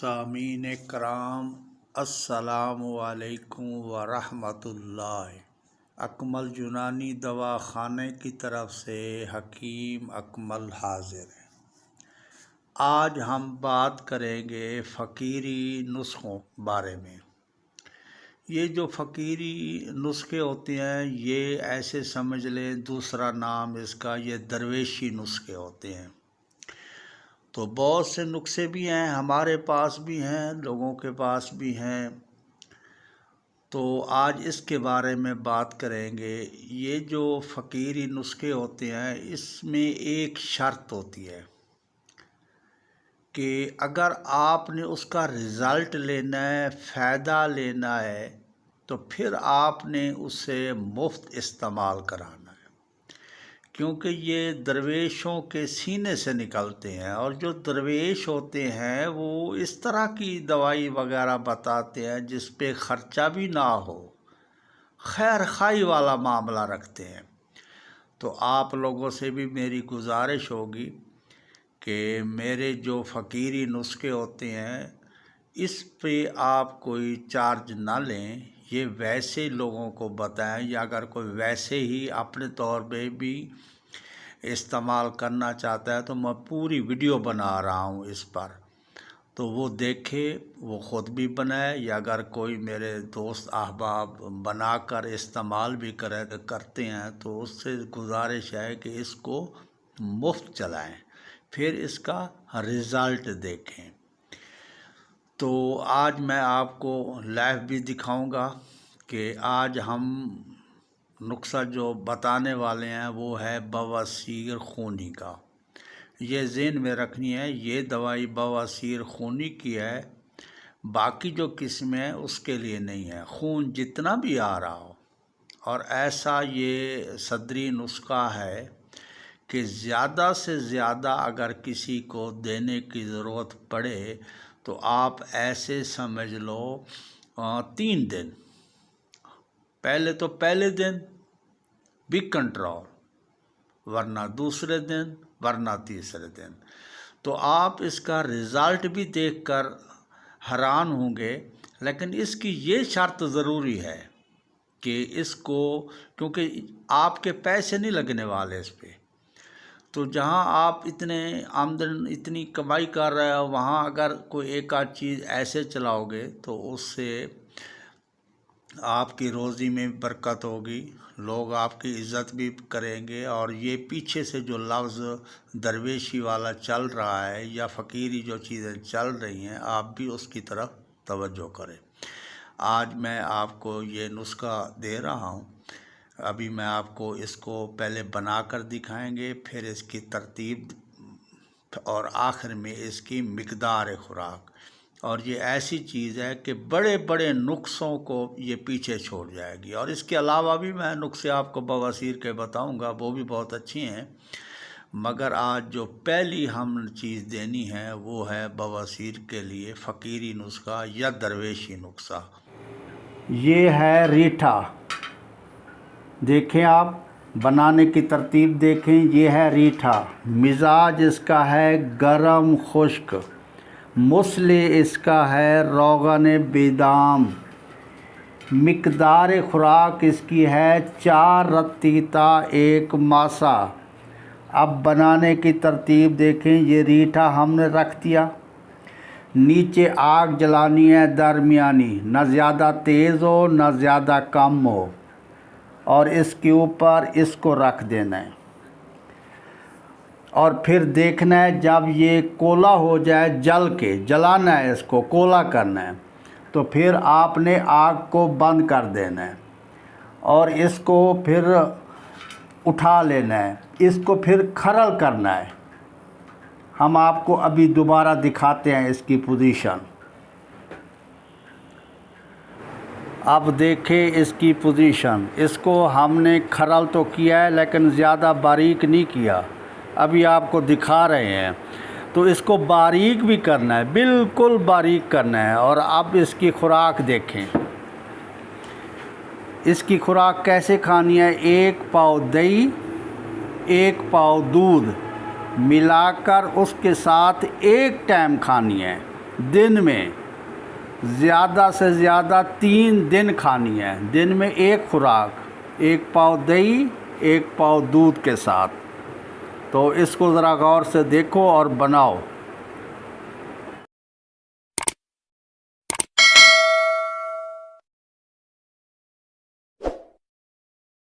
सामीन कराम अस्सलामुअलैकुम वरहमतुल्लाह। अकमल यूनानी दवाखाने की तरफ से हकीम अकमल हाजिर है। आज हम बात करेंगे फ़कीरी नुस्ख़ों बारे में। ये जो फ़कीरी नुस्खे होते हैं ये ऐसे समझ लें, दूसरा नाम इसका ये दरवेशी नुस्खे होते हैं। तो बहुत से नुस्खे भी हैं, हमारे पास भी हैं, लोगों के पास भी हैं। तो आज इसके बारे में बात करेंगे। ये जो फ़कीरी नुस्खे होते हैं इसमें एक शर्त होती है कि अगर आपने उसका रिज़ल्ट लेना है, फ़ायदा लेना है, तो फिर आपने उसे मुफ्त इस्तेमाल कराना है, क्योंकि ये दरवेशों के सीने से निकलते हैं। और जो दरवेश होते हैं वो इस तरह की दवाई वगैरह बताते हैं जिस पे ख़र्चा भी ना हो, खैर खाई वाला मामला रखते हैं। तो आप लोगों से भी मेरी गुजारिश होगी कि मेरे जो फ़कीरी नुस्खे होते हैं इस पे आप कोई चार्ज ना लें, ये वैसे लोगों को बताएं, या अगर कोई वैसे ही अपने तौर पे भी इस्तेमाल करना चाहता है तो मैं पूरी वीडियो बना रहा हूँ इस पर, तो वो देखे, वो ख़ुद भी बनाए, या अगर कोई मेरे दोस्त अहबाब बनाकर इस्तेमाल भी करते हैं तो उससे गुजारिश है कि इसको मुफ्त चलाएं, फिर इसका रिज़ल्ट देखें। तो आज मैं आपको लाइव भी दिखाऊंगा कि आज हम नुस्खा जो बताने वाले हैं वो है बवासीर खूनी का। ये ज़हन में रखनी है, ये दवाई बवासीर खूनी की है, बाकी जो किस्में हैं उसके लिए नहीं है। खून जितना भी आ रहा हो, और ऐसा ये सदरी नुस्खा है कि ज़्यादा से ज़्यादा अगर किसी को देने की ज़रूरत पड़े तो आप ऐसे समझ लो 3 दिन पहले, तो पहले दिन भी कंट्रोल, वरना दूसरे दिन, वरना तीसरे दिन। तो आप इसका रिज़ल्ट भी देखकर हैरान होंगे। लेकिन इसकी ये शर्त ज़रूरी है कि इसको, क्योंकि आपके पैसे नहीं लगने वाले इस पे, तो जहाँ आप इतने आमदन, इतनी कमाई कर रहे हो, वहाँ अगर कोई एक आध चीज़ ऐसे चलाओगे तो उससे आपकी रोज़ी में बरकत होगी, लोग आपकी इज़्ज़त भी करेंगे। और ये पीछे से जो लफ्ज़ दरवेशी वाला चल रहा है या फ़कीरी जो चीज़ें चल रही हैं, आप भी उसकी तरफ तवज्जो करें। आज मैं आपको ये नुस्खा दे रहा हूँ। अभी मैं आपको इसको पहले बनाकर दिखाएंगे, फिर इसकी तरतीब और आखिर में इसकी मिक़दार खुराक। और ये ऐसी चीज़ है कि बड़े बड़े नुस्खों को ये पीछे छोड़ जाएगी। और इसके अलावा भी मैं नुस्खे आपको बवासीर के बताऊंगा, वो भी बहुत अच्छी हैं। मगर आज जो पहली हम चीज़ देनी है वो है बवासीर के लिए फ़कीरी नुस्खा या दरवेशी नुस्खा। ये है रीठा, देखें आप, बनाने की तरतीब देखें। ये है रीठा, मिजाज इसका है गरम खुश्क, मुस्ले इसका है रोगन बेदाम, मिक़दार खुराक इसकी है 4 रत्तीता 1 मासा। अब बनाने की तरतीब देखें। ये रीठा हमने रख दिया, नीचे आग जलानी है दरमियानी, न ज़्यादा तेज़ हो न ज़्यादा कम हो, और इसके ऊपर इसको रख देना है। और फिर देखना है जब ये कोला हो जाए, जलाना है, इसको कोला करना है, तो फिर आपने आग को बंद कर देना है और इसको फिर उठा लेना है, इसको फिर खरल करना है। हम आपको अभी दोबारा दिखाते हैं इसकी पोजीशन। अब देखें इसकी पोजीशन, इसको हमने खरल तो किया है लेकिन ज़्यादा बारीक नहीं किया, अभी आपको दिखा रहे हैं। तो इसको बारीक भी करना है, बिल्कुल बारीक करना है। और अब इसकी खुराक देखें, इसकी खुराक कैसे खानी है। 1 पाव दही, 1 पाव दूध मिलाकर उसके साथ 1 टाइम खानी है। دن میں زیادہ سے زیادہ 3 دن کھانی ہے، دن میں ایک خوراک، 1 پاؤ دہی 1 پاؤ دودھ کے ساتھ۔ تو اس کو ذرا غور سے دیکھو اور بناؤ۔